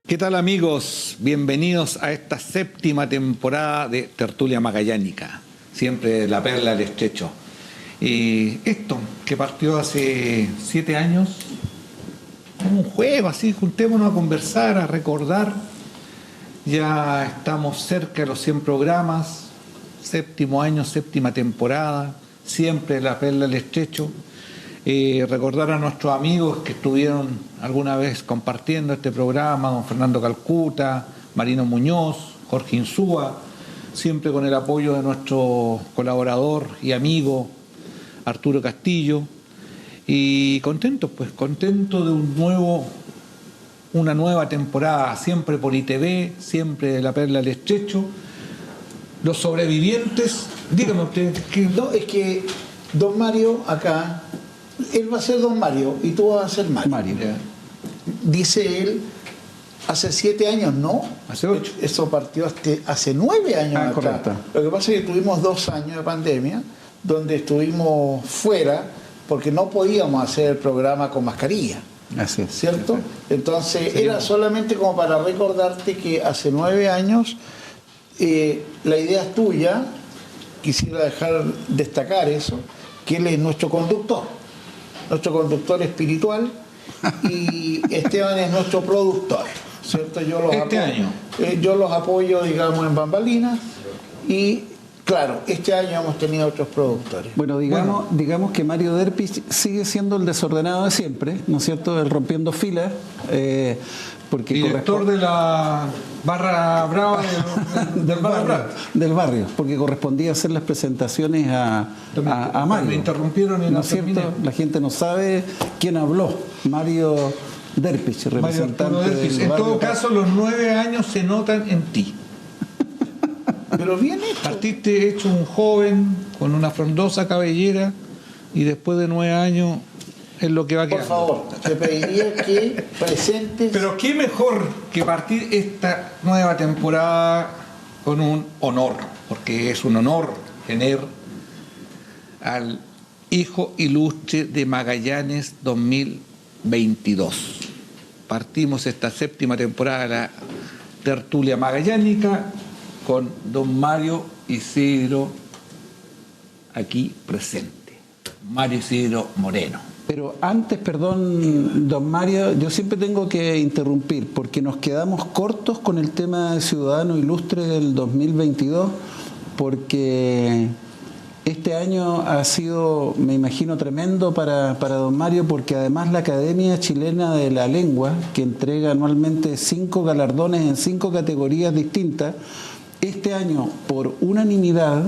¿Qué tal, amigos? Bienvenidos a esta séptima temporada de Tertulia Magallánica, siempre la perla del estrecho. Esto que partió hace 7 años, como un juego así, juntémonos a conversar, a recordar. Ya estamos cerca de los 100 programas, séptimo año, séptima temporada, siempre la perla del estrecho. Recordar a nuestros amigos que estuvieron alguna vez compartiendo este programa, don Fernando Calcuta, Marino Muñoz, Jorge Insúa, siempre con el apoyo de nuestro colaborador y amigo Arturo Castillo, y contento de una nueva temporada, siempre por ITV, siempre de la perla del estrecho. Los sobrevivientes, dígame usted. No, es que don Mario acá, él va a ser don Mario y tú vas a ser Mario. Dice él, hace 7 años, ¿no? Hace 8. Eso partió hace 9 años acá. Correcto. Lo que pasa es que tuvimos 2 años de pandemia, donde estuvimos fuera, porque no podíamos hacer el programa con mascarilla. Así es. ¿Cierto? Perfecto. Entonces, sí, era solamente como para recordarte que hace 9 años la idea es tuya, quisiera dejar destacar eso, que él es nuestro conductor espiritual, y Esteban es nuestro productor, ¿cierto? Yo los apoyo, digamos, en bambalinas, y claro, este año hemos tenido otros productores. Bueno, digamos que Mario Derpich sigue siendo el desordenado de siempre, ¿no es cierto? El rompiendo filas. Porque director de la barra brava del barrio, porque correspondía hacer las presentaciones a Mario. Me interrumpieron y ¿no es cierto? La gente no sabe quién habló. Mario Derpich, representante del barrio. En todo caso, los 9 años se notan en ti. Pero bien hecho. Partiste hecho un joven con una frondosa cabellera y después de 9 años es lo que va a quedar. Por favor, te pediría que presentes. Pero qué mejor que partir esta nueva temporada con un honor, porque es un honor tener al hijo ilustre de Magallanes 2022. Partimos esta séptima temporada de la Tertulia Magallánica con don Mario Isidro aquí presente, Mario Isidro Moreno. Pero antes, perdón, don Mario, yo siempre tengo que interrumpir porque nos quedamos cortos con el tema de Ciudadano Ilustre del 2022, porque este año ha sido, me imagino, tremendo para don Mario, porque además la Academia Chilena de la Lengua, que entrega anualmente 5 galardones en 5 categorías distintas, este año, por unanimidad,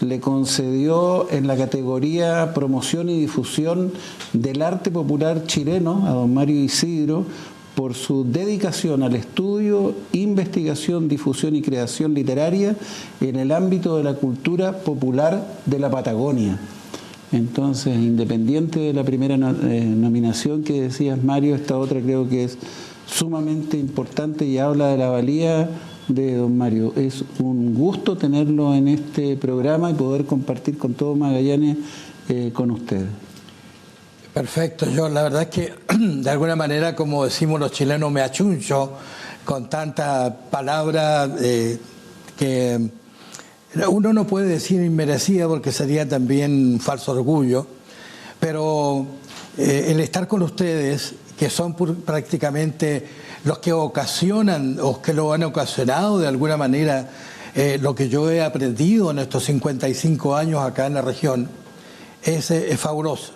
le concedió en la categoría Promoción y Difusión del Arte Popular Chileno a don Mario Isidro por su dedicación al estudio, investigación, difusión y creación literaria en el ámbito de la cultura popular de la Patagonia. Entonces, independiente de la primera nominación que decías, Mario, esta otra creo que es sumamente importante y habla de la valía de don Mario. Es un gusto tenerlo en este programa y poder compartir con todo Magallanes con ustedes. Perfecto, yo la verdad es que de alguna manera, como decimos los chilenos, me achuncho con tanta palabra que uno no puede decir inmerecida porque sería también un falso orgullo, pero el estar con ustedes, que son prácticamente los que ocasionan o que lo han ocasionado de alguna manera lo que yo he aprendido en estos 55 años acá en la región, es fabuloso.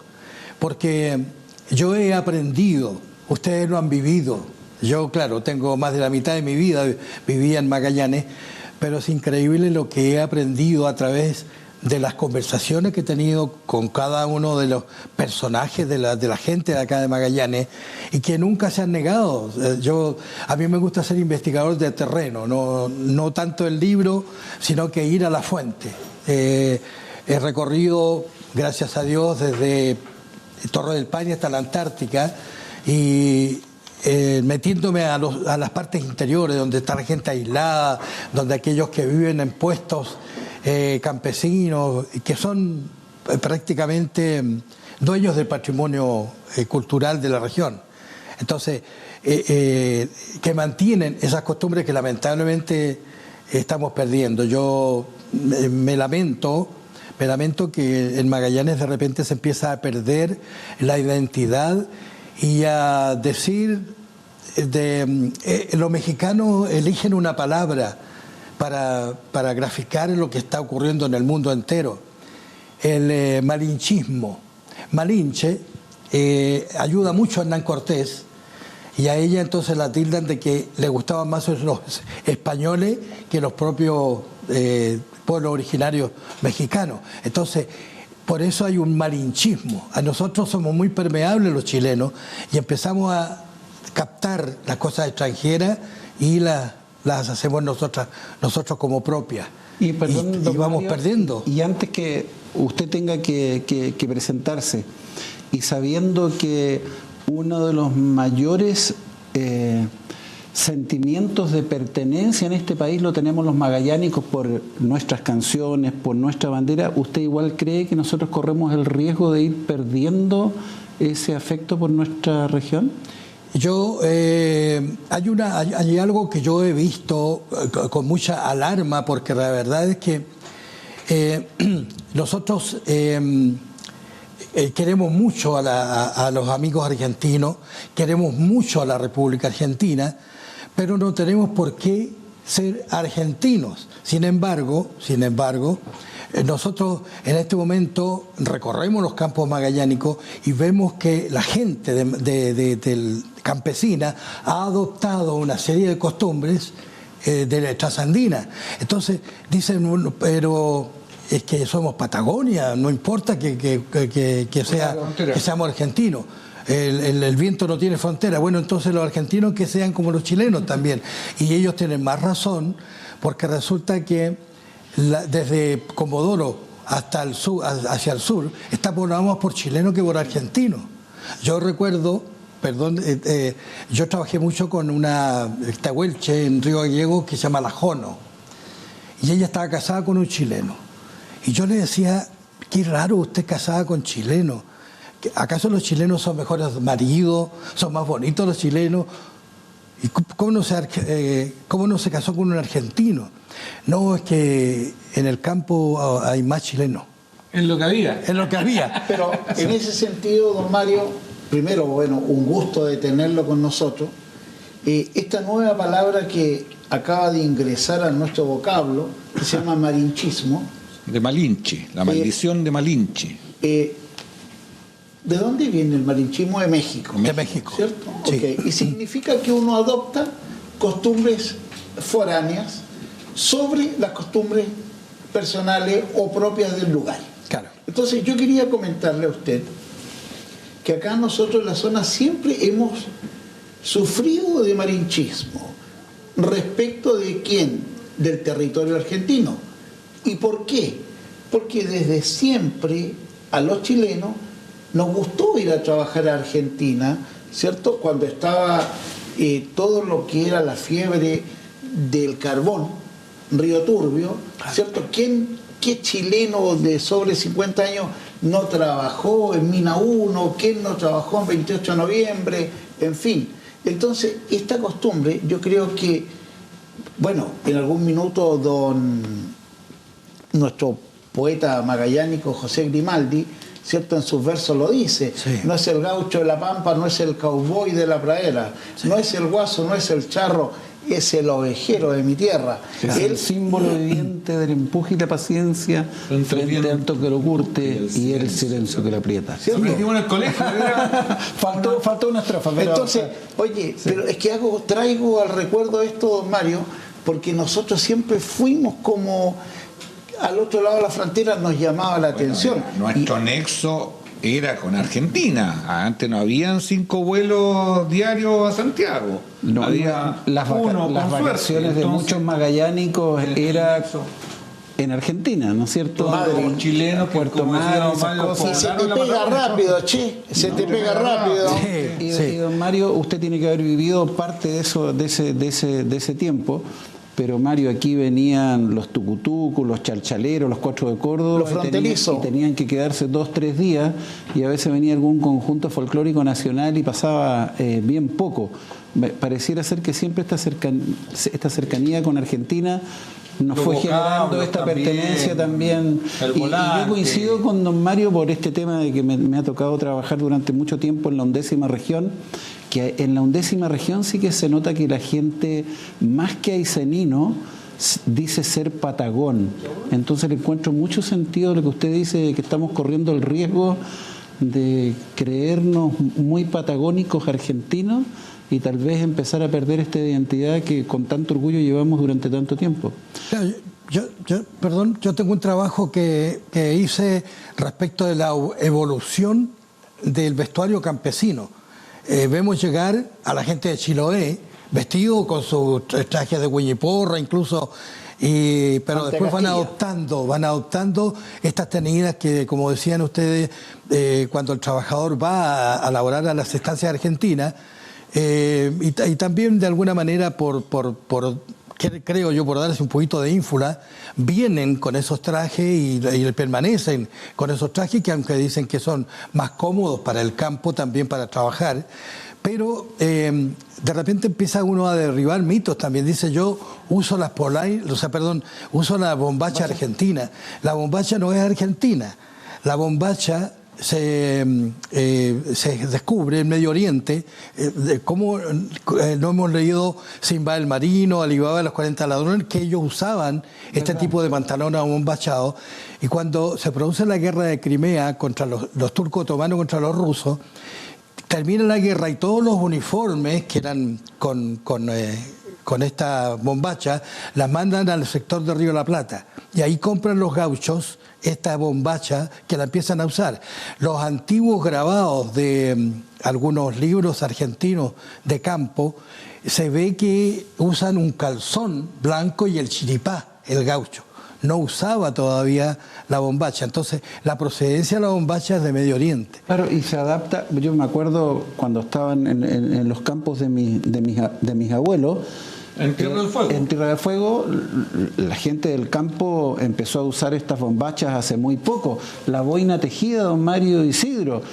Porque yo he aprendido, ustedes lo han vivido. Yo, claro, tengo más de la mitad de mi vida, vivía en Magallanes, pero es increíble lo que he aprendido a través de las conversaciones que he tenido con cada uno de los personajes de la gente de acá de Magallanes y que nunca se han negado. A mí me gusta ser investigador de terreno, no tanto el libro, sino que ir a la fuente. He recorrido, gracias a Dios, desde Torre del Paine hasta la Antártica y metiéndome a las partes interiores donde está la gente aislada, donde aquellos que viven en puestos campesinos, que son prácticamente dueños del patrimonio cultural de la región. Entonces, que mantienen esas costumbres que lamentablemente estamos perdiendo. Yo me lamento que en Magallanes de repente se empieza a perder la identidad y a decir los mexicanos eligen una palabra para graficar lo que está ocurriendo en el mundo entero. El malinchismo. Malinche ayuda mucho a Hernán Cortés y a ella entonces la tildan de que le gustaban más los españoles que los propios pueblos originarios mexicanos. Entonces, por eso hay un malinchismo. A nosotros somos muy permeables los chilenos y empezamos a captar las cosas extranjeras y las hacemos nosotros como propias. Y vamos perdiendo. Y antes que usted tenga que presentarse, y sabiendo que uno de los mayores sentimientos de pertenencia en este país lo tenemos los magallánicos por nuestras canciones, por nuestra bandera, ¿usted igual cree que nosotros corremos el riesgo de ir perdiendo ese afecto por nuestra región? Yo hay algo que yo he visto con mucha alarma, porque la verdad es que nosotros queremos mucho a los amigos argentinos, queremos mucho a la República Argentina, pero no tenemos por qué ser argentinos. Sin embargo, nosotros en este momento recorremos los campos magallánicos y vemos que la gente del campesina ha adoptado una serie de costumbres de la trasandina. Entonces dicen, pero es que somos Patagonia, no importa que seamos argentinos. El viento no tiene frontera. Bueno, entonces los argentinos que sean como los chilenos también. Y ellos tienen más razón, porque resulta que desde Comodoro hasta el sur, hacia el sur, está poblado más por chilenos que por argentinos. Yo recuerdo, yo trabajé mucho con una tahuelche en Río Gallego que se llama La Jono, y ella estaba casada con un chileno. Y yo le decía, qué raro usted casada con chilenos. ¿Acaso los chilenos son mejores maridos? ¿Son más bonitos los chilenos? ¿Y cómo no se casó con un argentino? No, es que en el campo hay más chilenos. Es lo que había. Es lo que había. Pero en ese sentido, don Mario, primero, bueno, un gusto de tenerlo con nosotros. Esta nueva palabra que acaba de ingresar a nuestro vocablo, que se llama malinchismo. De Malinche, la maldición de Malinche. ¿De dónde viene el malinchismo? De México. De México. ¿Cierto? Sí. Okay. Y significa que uno adopta costumbres foráneas sobre las costumbres personales o propias del lugar. Claro. Entonces yo quería comentarle a usted que acá nosotros en la zona siempre hemos sufrido de malinchismo. ¿Respecto de quién? Del territorio argentino. ¿Y por qué? Porque desde siempre a los chilenos nos gustó ir a trabajar a Argentina, ¿cierto? Cuando estaba todo lo que era la fiebre del carbón, Río Turbio, ¿cierto? ¿Qué chileno de sobre 50 años no trabajó en Mina 1? ¿Quién no trabajó en 28 de noviembre? En fin. Entonces, esta costumbre, yo creo que, bueno, en algún minuto nuestro poeta magallánico José Grimaldi, ¿cierto? En sus versos lo dice. Sí. No es el gaucho de la pampa, no es el cowboy de la pradera, sí. No es el guaso, no es el charro, es el ovejero de mi tierra. Es el símbolo viviente del empuje y la paciencia frente al alto que lo curte y el silencio que lo aprieta. ¿Sí? En el colegio. faltó una estrofa. Pero, entonces, oye, sí. Pero es que traigo al recuerdo esto, don Mario, porque nosotros siempre fuimos como al otro lado de la frontera, nos llamaba la atención. Nuestro nexo era con Argentina. Antes no habían 5 vuelos diarios a Santiago. No, había las vacaciones de muchos magallánicos era en Argentina, ¿no es cierto? Madre, chilenos, Puerto Madryn, y se te pega rápido, se te pega rápido. Sí. Y don Mario, usted tiene que haber vivido parte de eso, de ese tiempo, pero Mario, aquí venían los tucutucos, los chalchaleros, los cuatro de Córdoba, los fronterizos, y tenían que quedarse 2-3 días, y a veces venía algún conjunto folclórico nacional y pasaba bien poco. Pareciera ser que siempre esta cercanía con Argentina nos fue generando esta pertenencia también. Y yo coincido con don Mario por este tema de que me ha tocado trabajar durante mucho tiempo en la 11ª región, que en la 11ª región sí que se nota que la gente, más que aicenino, dice ser patagón. Entonces le encuentro mucho sentido a lo que usted dice, de que estamos corriendo el riesgo de creernos muy patagónicos argentinos y tal vez empezar a perder esta identidad que con tanto orgullo llevamos durante tanto tiempo. Yo tengo un trabajo que hice respecto de la evolución del vestuario campesino. Vemos llegar a la gente de Chiloé vestido con sus trajes de huilliporra incluso, pero después van adoptando estas tenidas que, como decían ustedes, cuando el trabajador va a laborar a las estancias argentinas, y también de alguna manera creo yo, por darles un poquito de ínfula, vienen con esos trajes y permanecen con esos trajes que, aunque dicen que son más cómodos para el campo, también para trabajar, pero de repente empieza uno a derribar mitos también. Dice, yo uso uso la bombacha argentina. La bombacha no es argentina. La bombacha se descubre en Medio Oriente, como no hemos leído Simba el Marino, Alibaba de los 40 ladrones, que ellos usaban este tipo de pantalones bombachados, y cuando se produce la guerra de Crimea contra los turcos otomanos contra los rusos, termina la guerra y todos los uniformes que eran con esta bombacha las mandan al sector de Río de la Plata, y ahí compran los gauchos esta bombacha que la empiezan a usar. Los antiguos grabados de algunos libros argentinos de campo, se ve que usan un calzón blanco y el chiripá, el gaucho. No usaba todavía la bombacha. Entonces, la procedencia de la bombacha es de Medio Oriente. Claro, y se adapta. Yo me acuerdo cuando estaban en los campos de mis abuelos. En Tierra del Fuego. En Tierra del Fuego, la gente del campo empezó a usar estas bombachas hace muy poco. La boina tejida, don Mario Isidro.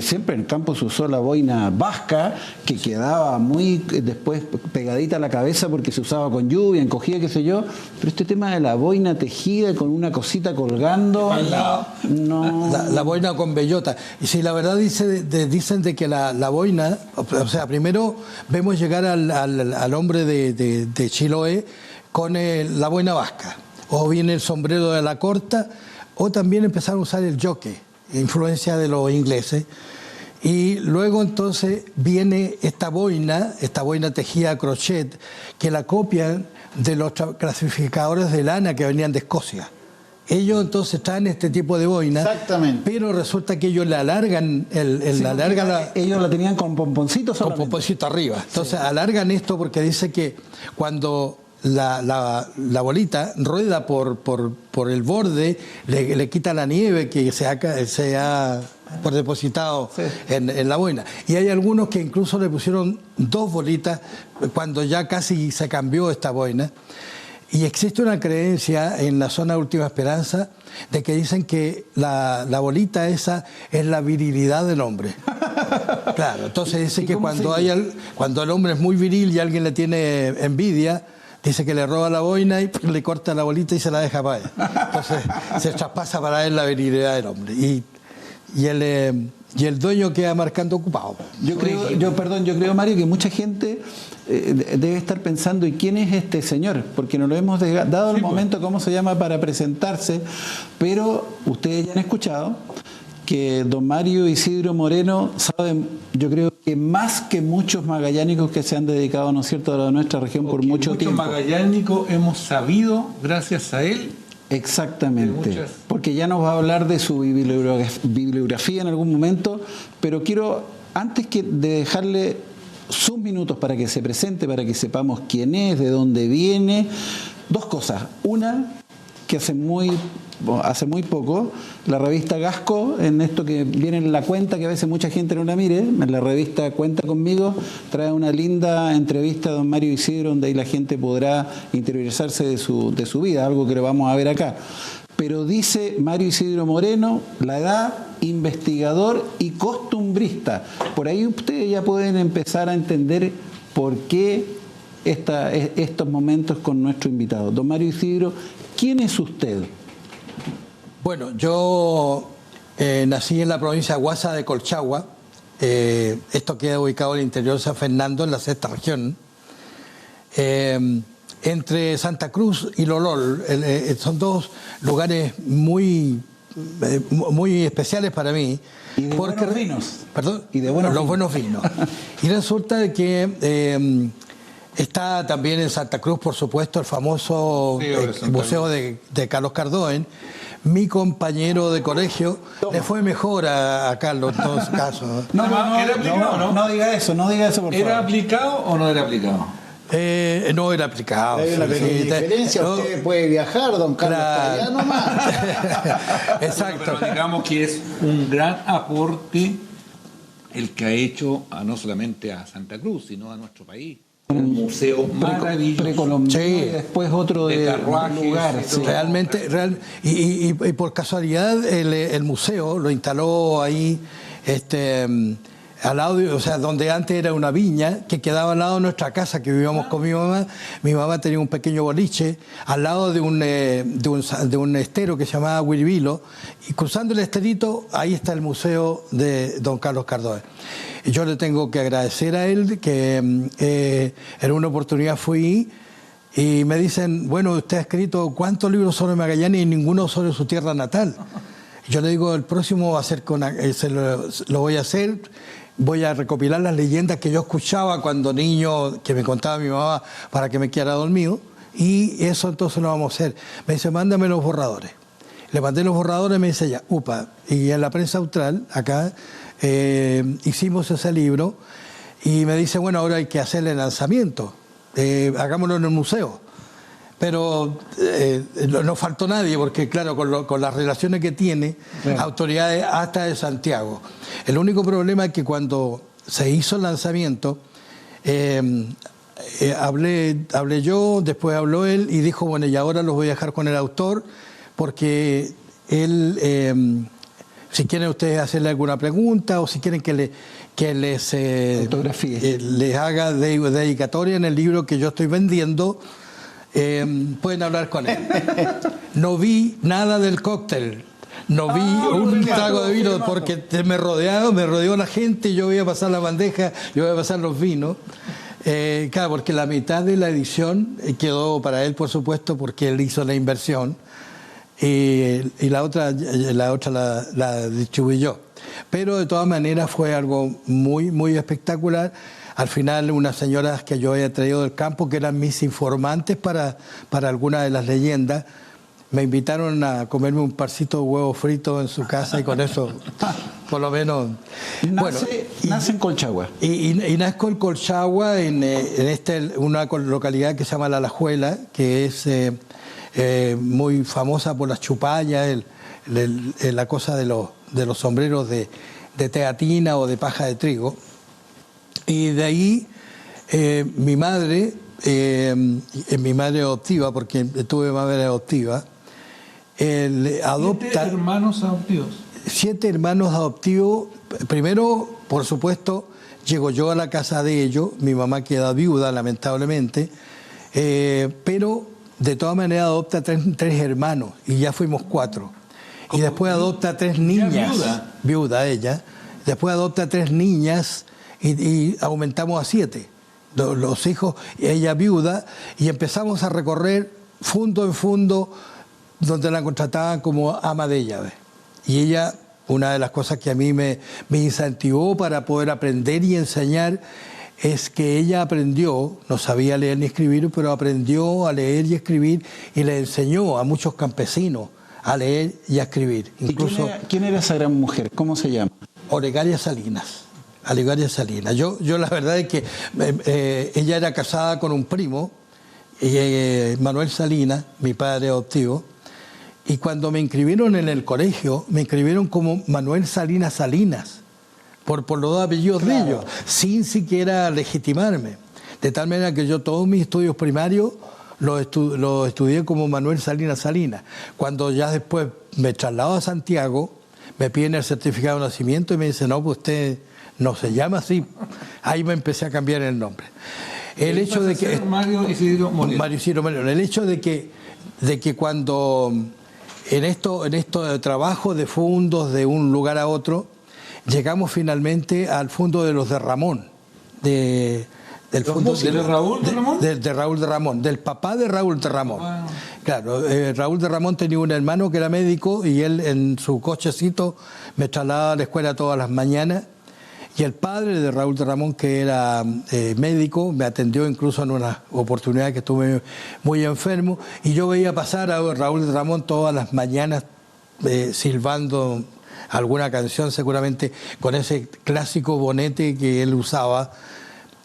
Siempre en el campo se usó la boina vasca, que quedaba muy después pegadita a la cabeza porque se usaba con lluvia, encogida, qué sé yo. Pero este tema de la boina tejida con una cosita colgando. No. La boina con bellota. Y si la verdad dicen de que la boina, o sea, primero vemos llegar al hombre de Chiloé con la boina vasca, o bien el sombrero de la corta, o también empezaron a usar el jockey, influencia de los ingleses, y luego entonces viene esta boina tejida a crochet, que la copian de los clasificadores de lana que venían de Escocia. Ellos entonces traen este tipo de boina. Exactamente. Pero resulta que ellos le alargan ellos la tenían con pomponcitos solamente. Con pomponcito arriba. Entonces alargan esto porque dice que cuando la bolita rueda por el borde, le quita la nieve que se ha por depositado en la boina. Y hay algunos que incluso le pusieron 2 bolitas cuando ya casi se cambió esta boina. Y existe una creencia en la zona de Última Esperanza de que dicen que la bolita esa es la virilidad del hombre. Claro, entonces dice que cuando el hombre es muy viril y alguien le tiene envidia, dice que le roba la boina y le corta la bolita y se la deja para él. Entonces se traspasa para él la virilidad del hombre. Y el dueño queda marcando ocupado. Yo creo, Mario, que mucha gente debe estar pensando, ¿y quién es este señor? Porque no lo hemos dado el momento, cómo se llama, para presentarse, pero ustedes ya han escuchado que don Mario Isidro Moreno sabe, yo creo que más que muchos magallánicos que se han dedicado, ¿no es cierto?, a nuestra región por mucho tiempo. Muchos magallánicos hemos sabido, gracias a él. Exactamente, porque ya nos va a hablar de su bibliografía en algún momento, pero quiero, antes de dejarle sus minutos para que se presente, para que sepamos quién es, de dónde viene, 2 cosas. Una, que hace muy hace muy poco, la revista Gasco, en esto que viene en la cuenta, que a veces mucha gente no la mire, en la revista Cuenta Conmigo, trae una linda entrevista a don Mario Isidro, donde ahí la gente podrá interiorizarse de su vida, algo que lo vamos a ver acá. Pero dice Mario Isidro Moreno, la edad, investigador y costumbrista. Por ahí ustedes ya pueden empezar a entender por qué estos momentos con nuestro invitado. Don Mario Isidro, ¿quién es usted? Bueno, yo nací en la provincia de Huasa de Colchagua. Esto queda ubicado en el interior de San Fernando, en la sexta región. Entre Santa Cruz y Lolol, son dos lugares muy especiales para mí. Y de buenos vinos. ¿Perdón? Y de buenos los vinos. buenos vinos. Y resulta de que está también en Santa Cruz, por supuesto, el famoso museo de Carlos Cardoen. Mi compañero de colegio le fue mejor a Carlos en todos casos. No diga eso, por favor. ¿Era aplicado o no era aplicado? No era aplicado. Hay una pequeña diferencia. Usted puede viajar, don Carlos, Claro. allá nomás. Exacto. Pero digamos que es un gran aporte el que ha hecho no solamente a Santa Cruz, sino a nuestro país. Un museo maravilloso. Precolombino, Sí. y después otro De de carruajes, lugar. sí. Sí. Realmente, y por casualidad el museo lo instaló ahí al lado, o sea, donde antes era una viña que quedaba al lado de nuestra casa que vivíamos con mi mamá. Mi mamá tenía un pequeño boliche al lado de un estero que se llamaba Huirvilo, y cruzando el esterito ahí está el museo de don Carlos Cardoe. Y yo le tengo que agradecer a él que en una oportunidad fui y me dicen, bueno, usted ha escrito ¿cuántos libros sobre Magallanes y ninguno sobre su tierra natal? Yo le digo, el próximo va a ser lo voy a hacer. Voy a recopilar las leyendas que yo escuchaba cuando niño, que me contaba mi mamá para que me quedara dormido, y eso entonces lo vamos a hacer. Me dice, mándame los borradores. Le mandé los borradores y me dice, ya, upa. Y en la prensa austral, acá, hicimos ese libro, y me dice, bueno, ahora hay que hacerle el lanzamiento, hagámoslo en el museo. Pero no faltó nadie, porque claro, con las relaciones que tiene, autoridades hasta de Santiago. El único problema es que cuando se hizo el lanzamiento, hablé yo, después habló él y dijo, bueno, y ahora los voy a dejar con el autor, porque él, si quieren ustedes hacerle alguna pregunta o si quieren que les les haga dedicatoria en el libro que yo estoy vendiendo, pueden hablar con él. No vi nada del cóctel, no vi un trago de vino, porque me rodeó la gente y yo voy a pasar la bandeja, yo voy a pasar los vinos. Claro, porque la mitad de la edición quedó para él, por supuesto, porque él hizo la inversión, y la otra la distribuí yo. Pero de todas maneras fue algo muy, muy espectacular. Al final, unas señoras que yo había traído del campo, que eran mis informantes para algunas de las leyendas, me invitaron a comerme un parcito de huevo frito en su casa, y con eso, por lo menos... Nace en Colchagua. Y nazco en Colchagua, en una localidad que se llama La Alajuela, que es muy famosa por las chupallas, la cosa de los sombreros de teatina o de paja de trigo. Y de ahí mi madre adoptiva, porque tuve madre adoptiva, adopta... 7 hermanos adoptivos. 7 hermanos adoptivos. Primero, por supuesto, llego yo a la casa de ellos, mi mamá queda viuda, lamentablemente, pero de todas maneras adopta 3 hermanos, y ya fuimos 4. Y después adopta 3 niñas. Viuda ella. Después adopta 3 niñas, y aumentamos a 7, los hijos, ella viuda, y empezamos a recorrer fundo en fundo donde la contrataban como ama de llaves. Y ella, una de las cosas que a mí me incentivó para poder aprender y enseñar, es que ella aprendió, no sabía leer ni escribir, pero aprendió a leer y escribir, y le enseñó a muchos campesinos a leer y a escribir. Incluso, ¿Y quién era esa gran mujer? ¿Cómo se llama? Olegaria Salinas. Olegaria Salinas. Yo la verdad es que ella era casada con un primo, Manuel Salinas, mi padre adoptivo, Y cuando me inscribieron en el colegio, me inscribieron como Manuel Salinas Salinas, por los dos apellidos de ellos, sin siquiera legitimarme. De tal manera que yo todos mis estudios primarios los estudié como Manuel Salinas Salinas. Cuando ya después me traslado a Santiago, me piden el certificado de nacimiento y me dicen, no, pues usted no se llama así. Ahí me empecé a cambiar el nombre. El hecho de que Mario Isidro Moreno. Mario Isidro Moreno. El hecho de que cuando en esto de trabajo de fondos de un lugar a otro, llegamos finalmente al fondo de los de Ramón, del fondo ¿De Raúl de Ramón? de Raúl de Ramón, del papá de Raúl de Ramón. Wow. Claro, Raúl de Ramón tenía un hermano que era médico y él en su cochecito me trasladaba a la escuela todas las mañanas. Y el padre de Raúl de Ramón, que era médico, me atendió incluso en una oportunidad que estuve muy enfermo. Y yo veía pasar a Raúl de Ramón todas las mañanas silbando alguna canción, seguramente con ese clásico bonete que él usaba.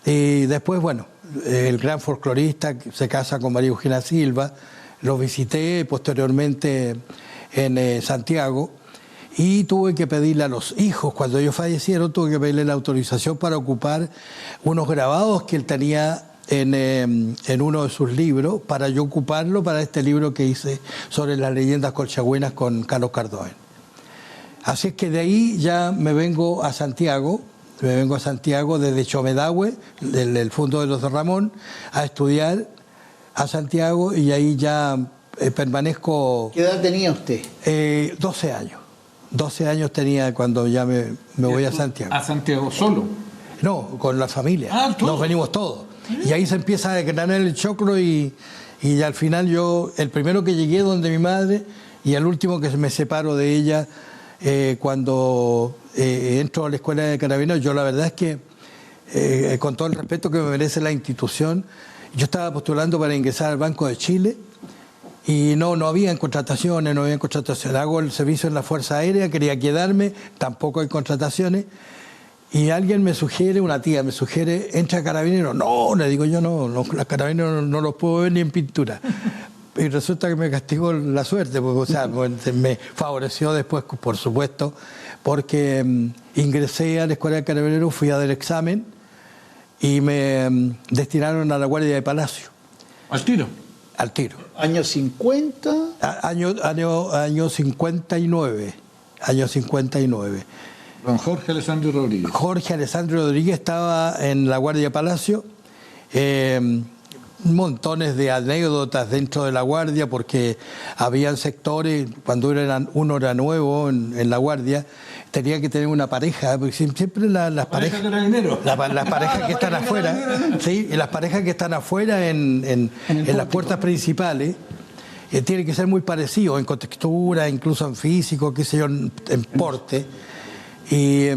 Y después, bueno, el gran folclorista se casa con María Eugenia Silva. Lo visité posteriormente en Santiago. Y tuve que pedirle a los hijos, cuando ellos fallecieron, tuve que pedirle la autorización para ocupar unos grabados que él tenía en uno de sus libros, para yo ocuparlo para este libro que hice sobre las leyendas colchagüenas con Carlos Cardoen. Así es que de ahí ya me vengo a Santiago desde Chomedahue, del fondo de los de Ramón, a estudiar a Santiago y ahí ya permanezco... ¿Qué edad tenía usted? 12 años. 12 años tenía cuando ya me voy a Santiago. ¿A Santiago solo? No, con la familia. Nos venimos todos. Y ahí se empieza a desgranar el choclo y al final yo, el primero que llegué donde mi madre y el último que me separo de ella cuando entro a la escuela de carabineros, yo la verdad es que, con todo el respeto que me merece la institución, yo estaba postulando para ingresar al Banco de Chile. Y no había contrataciones, Hago el servicio en la Fuerza Aérea, quería quedarme, tampoco hay contrataciones. Y alguien me sugiere, una tía me sugiere, entra a Carabineros. No, le digo yo, no, los Carabineros no los puedo ver ni en pintura. Y resulta que me castigó la suerte, porque, o sea, me favoreció después, por supuesto, porque ingresé a la Escuela de Carabineros, fui a dar examen y me destinaron a la Guardia de Palacio. ¿Al tiro? Al tiro. ¿Años 50? Año 59. Año 59. Don Jorge Alessandro Rodríguez. Jorge Alessandro Rodríguez estaba en la Guardia Palacio. Montones de anécdotas dentro de la Guardia, porque habían sectores, cuando uno era nuevo en la Guardia, tenía que tener una pareja, porque siempre las parejas... Las parejas que están afuera, ¿sí? Y las parejas que están afuera en las puertas principales, tienen que ser muy parecidos en contextura, incluso en físico, qué sé yo, en porte. Y a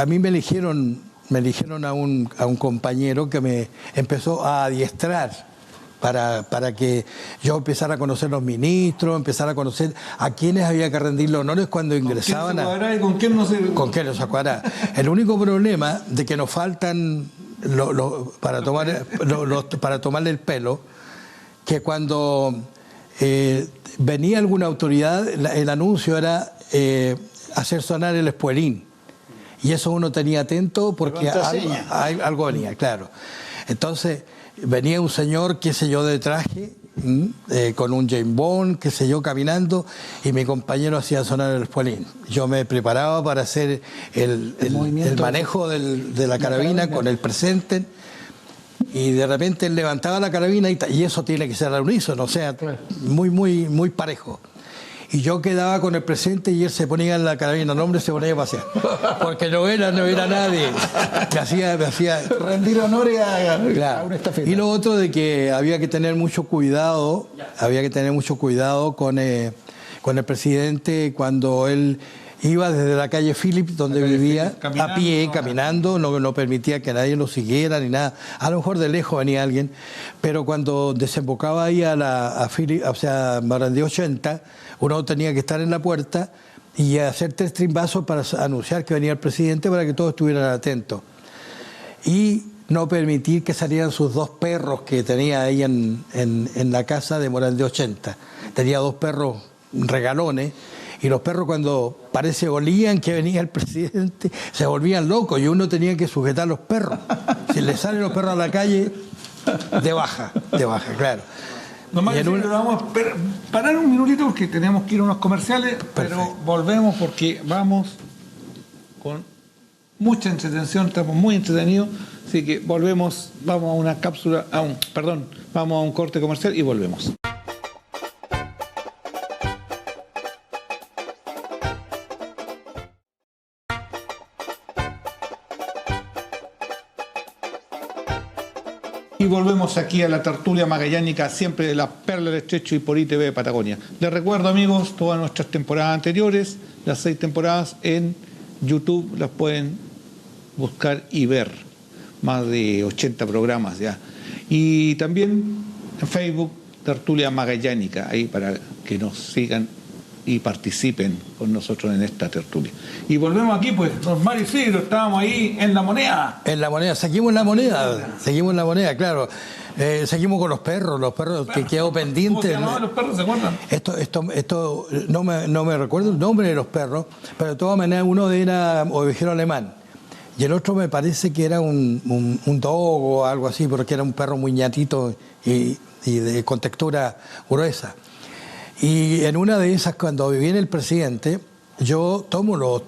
mí me eligieron a un compañero que me empezó a adiestrar para que yo empezara a conocer los ministros, empezara a conocer a quienes había que rendirle honores cuando ingresaban. ¿Con quién no se cuadra? ¿Con quién no se cuadra? El único problema de que nos faltan para tomarle el pelo, que cuando venía alguna autoridad, el anuncio era hacer sonar el espuelín. Y eso uno tenía atento porque algo venía, claro. Entonces venía un señor, qué sé yo, de traje, con un James Bond, qué sé yo, caminando, y mi compañero hacía sonar el espuelín. Yo me preparaba para hacer el manejo de la carabina con el presente, y de repente él levantaba la carabina y eso tiene que ser al unísono, o sea, muy parejo. Y yo quedaba con el presente y él se ponía en la carabina, el hombre se ponía a pasear. Porque no era nadie. Me hacía rendir honores claro. A una estafeta. Y lo otro de que había que tener mucho cuidado con el presidente cuando él iba desde la calle Phillips, donde vivía, a pie, caminando, no permitía que nadie lo siguiera ni nada. A lo mejor de lejos venía alguien, pero cuando desembocaba ahí a Phillips, o sea, Morandé 80, uno tenía que estar en la puerta y hacer 3 trimbazos para anunciar que venía el presidente, para que todos estuvieran atentos. Y no permitir que salieran sus 2 perros que tenía ahí en la casa de Morandé 80. tenía 2 perros regalones, y los perros cuando olían que venía el presidente, se volvían locos y uno tenía que sujetar a los perros. Si le salen los perros a la calle, de baja, claro. Nomás vamos a parar un minutito porque tenemos que ir a unos comerciales, pero volvemos porque vamos con mucha entretención, estamos muy entretenidos, así que volvemos, vamos a una cápsula, vamos a un corte comercial y volvemos. Y volvemos aquí a la tertulia magallánica, siempre de la Perla del Estrecho y por ITV Patagonia. Les recuerdo, amigos, todas nuestras temporadas anteriores, las 6 temporadas en YouTube, las pueden buscar y ver. Más de 80 programas ya. Y también en Facebook, Tertulia Magallánica, ahí para que nos sigan y participen con nosotros en esta tertulia. Y volvemos aquí, pues, don Mario Isidro, estábamos ahí en La Moneda. En La Moneda, seguimos la moneda, claro. Seguimos con los perros que quedó pendiente. ¿Cómo se llamaban los perros, se acuerdan? Esto no me recuerdo el nombre de los perros, pero de todas maneras uno era ovejero alemán. Y el otro me parece que era un dog o algo así, porque era un perro muy ñatito y con textura gruesa. Y en una de esas, cuando viene el presidente, yo tomo los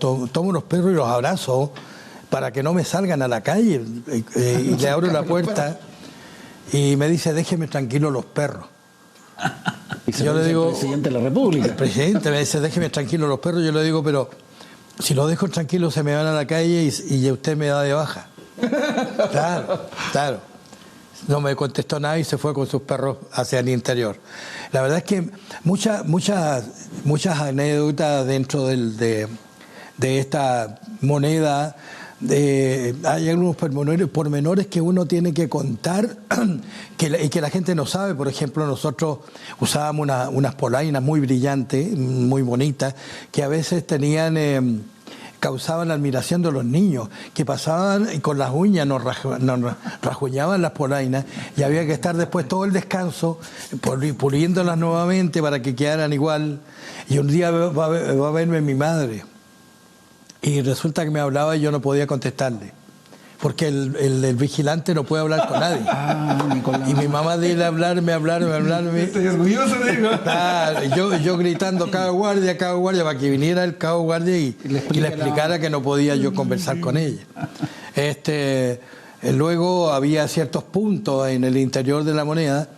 perros y los abrazo para que no me salgan a la calle. Y le abro la puerta y me dice, déjeme tranquilo los perros. Y yo le digo, el presidente de la República. El presidente me dice, déjeme tranquilo los perros. Yo le digo, pero si los dejo tranquilos se me van a la calle y usted me da de baja. Claro. No me contestó nada y se fue con sus perros hacia el interior. La verdad es que muchas anécdotas dentro de esta moneda. Hay algunos pormenores que uno tiene que contar y que la gente no sabe. Por ejemplo, nosotros usábamos unas polainas muy brillantes, muy bonitas, que a veces causaban la admiración de los niños, que pasaban y con las uñas nos rajuñaban las polainas y había que estar después todo el descanso puliéndolas nuevamente para que quedaran igual. Y un día va a verme mi madre y resulta que me hablaba y yo no podía contestarle, porque el vigilante no puede hablar con nadie. Y mi mamá de él hablarme. Estoy orgulloso, le digo. Yo gritando, cabo guardia, para que viniera el cabo guardia y le explicara que no podía yo conversar con ella. Luego había ciertos puntos en el interior de La Moneda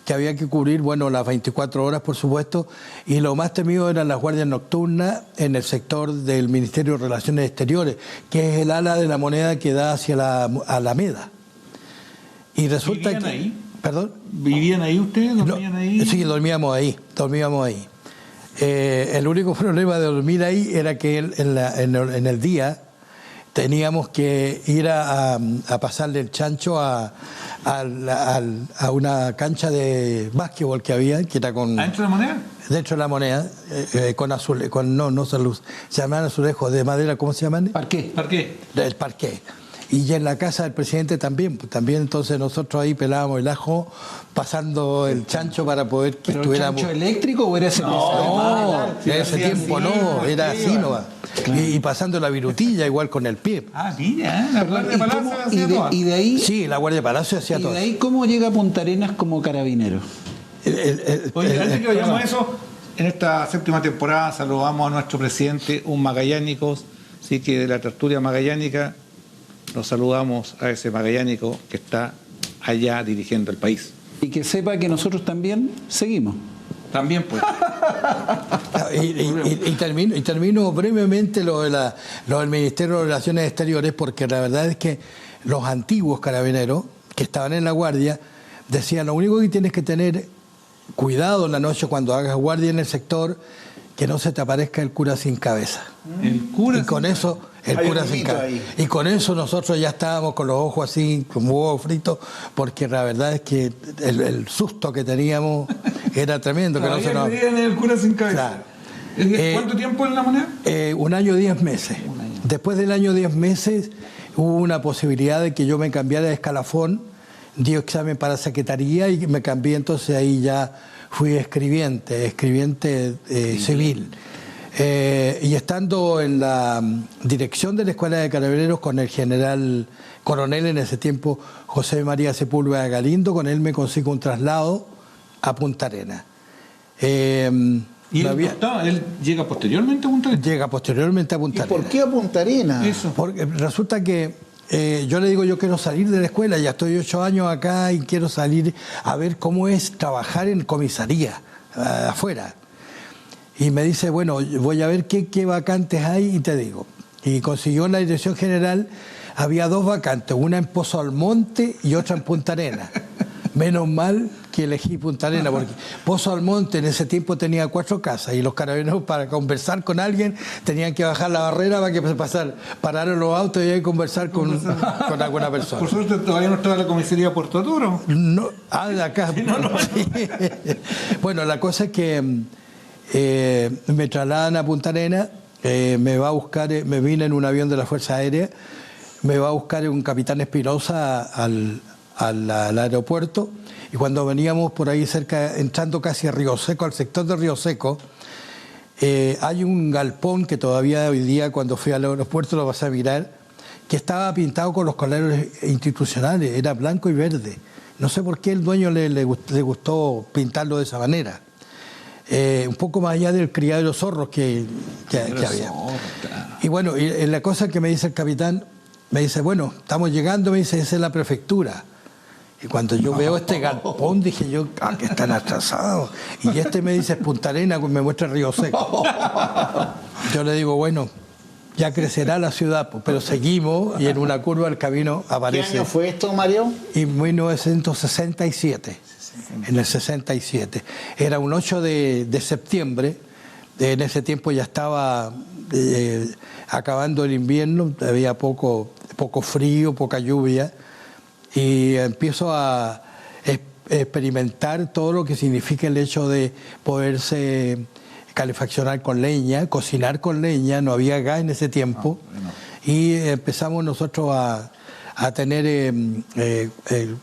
que había que cubrir, las 24 horas, por supuesto, y lo más temido eran las guardias nocturnas en el sector del Ministerio de Relaciones Exteriores, que es el ala de La Moneda que da hacia la Alameda. Y resulta ¿Vivían que... ahí? ¿Perdón? ¿Vivían ahí ustedes? ¿Dormían ahí? Sí, dormíamos ahí. El único problema de dormir ahí era que en el día teníamos que ir a pasarle el chancho a una cancha de básquetbol que había, que era con... ¿Dentro de La Moneda? Dentro de La Moneda, no se llamaban azulejos de madera, ¿cómo se llaman? Parqué. El parqué. Y en la casa del presidente también entonces nosotros ahí pelábamos el ajo pasando el chancho para poder que estuviéramos... ¿Chancho eléctrico o era ese? No, en ese tiempo no, era así nomás. Claro. Y pasando la virutilla igual con el pie. Mira, la Guardia de Palacio hacía todo. Y de ahí... Sí, la Guardia de Palacio hacía todo. ¿Y de ahí cómo llega a Punta Arenas como carabinero? Oye, antes que vayamos a eso, en esta 7ª temporada saludamos a nuestro presidente, un magallánico, así que de la tertulia magallánica nos saludamos a ese magallánico que está allá dirigiendo el país. Y que sepa que nosotros también seguimos. También pues. y termino brevemente lo del Ministerio de Relaciones Exteriores, porque la verdad es que los antiguos carabineros que estaban en la guardia decían, lo único que tienes que tener cuidado en la noche cuando hagas guardia en el sector, que no se te aparezca el cura sin cabeza. El cura y con eso, el cura sin cabeza. Y con eso nosotros ya estábamos con los ojos así, como huevos fritos, porque la verdad es que el susto que teníamos era tremendo. Que no se nos... el cura sin cabeza. Claro. ¿Cuánto tiempo en La Moneda? 1 año 10 meses. Después del año 10 meses hubo una posibilidad de que yo me cambiara de escalafón dio examen para secretaría y me cambié, entonces ahí ya fui escribiente civil. Y estando en la dirección de la Escuela de Carabineros con el general coronel en ese tiempo, José María Sepúlveda Galindo, con él me consigo un traslado a Punta Arenas. ¿Y él llega posteriormente a Punta Arenas? Llega posteriormente a Punta Arenas. ¿Y por qué a Punta Arenas? Eso. Porque resulta que yo le digo, yo quiero salir de la escuela, ya estoy 8 años acá y quiero salir a ver cómo es trabajar en comisaría, afuera. Y me dice, bueno, voy a ver qué vacantes hay y te digo. Y consiguió en la dirección general, había 2 vacantes, una en Pozo Almonte y otra en Punta Arenas. Menos mal que elegí Punta Arenas, porque Pozo Almonte en ese tiempo tenía 4 casas y los carabineros para conversar con alguien tenían que bajar la barrera para que pararan los autos y ahí conversar con alguna persona. Por suerte todavía no estaba la comisaría Puerto Toro. No, de acá. Sí, no. Sí. Bueno, la cosa es que me trasladan a Punta Arenas, me va a buscar, me vine en un avión de la Fuerza Aérea, me va a buscar un capitán Espinosa al aeropuerto, y cuando veníamos por ahí cerca, entrando casi a Río Seco, al sector de Río Seco, hay un galpón que todavía hoy día cuando fui al aeropuerto lo vas a mirar, que estaba pintado con los colores institucionales, era blanco y verde. No sé por qué el dueño le gustó pintarlo de esa manera. Un poco más allá del criadero de zorros que había. Y bueno, y la cosa que me dice el capitán, me dice, bueno, estamos llegando, me dice, esa es la prefectura. Y cuando yo veo este galpón, dije yo, que están atrasados. Y me dice, es Punta Arenas, me muestra Río Seco. Yo le digo, bueno, ya crecerá la ciudad, pero seguimos y en una curva el camino aparece. ¿Qué año fue esto, Mario? En 1967. En el 67. Era un 8 de septiembre. En ese tiempo ya estaba acabando el invierno, había poco frío, poca lluvia. Y empiezo a experimentar todo lo que significa el hecho de poderse calefaccionar con leña, cocinar con leña, no había gas en ese tiempo. Y empezamos nosotros a tener,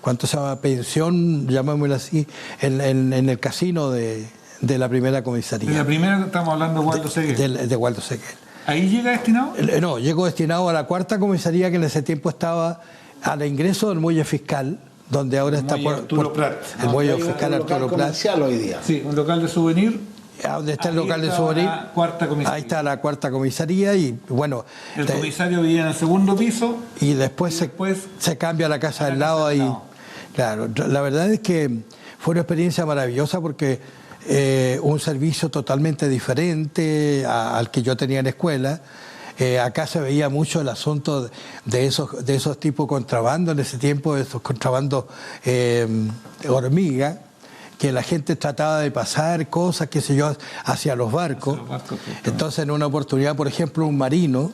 ¿cuánto se llama? Pensión, llamémoslo así, en el casino de la primera comisaría. ¿De la primera estamos hablando de Waldo Seguel? De Waldo Seguel. ¿Ahí llega destinado? No, llego destinado a la 4ª comisaría, que en ese tiempo estaba al ingreso del muelle fiscal, donde ahora está Arturo Prat. El muelle fiscal Arturo Prat. Hoy día. Sí, un local de souvenir. Donde está el local de souvenir. Ahí está la 4ª comisaría y bueno. El comisario vivía en el 2.º piso. Y después se cambia a la casa del lado ahí. Claro, la verdad es que fue una experiencia maravillosa porque un servicio totalmente diferente al que yo tenía en la escuela. Acá se veía mucho el asunto de esos tipos contrabando en ese tiempo, de esos contrabandos hormiga, que la gente trataba de pasar cosas, qué sé yo, hacia los barcos. Entonces, en una oportunidad, por ejemplo, un marino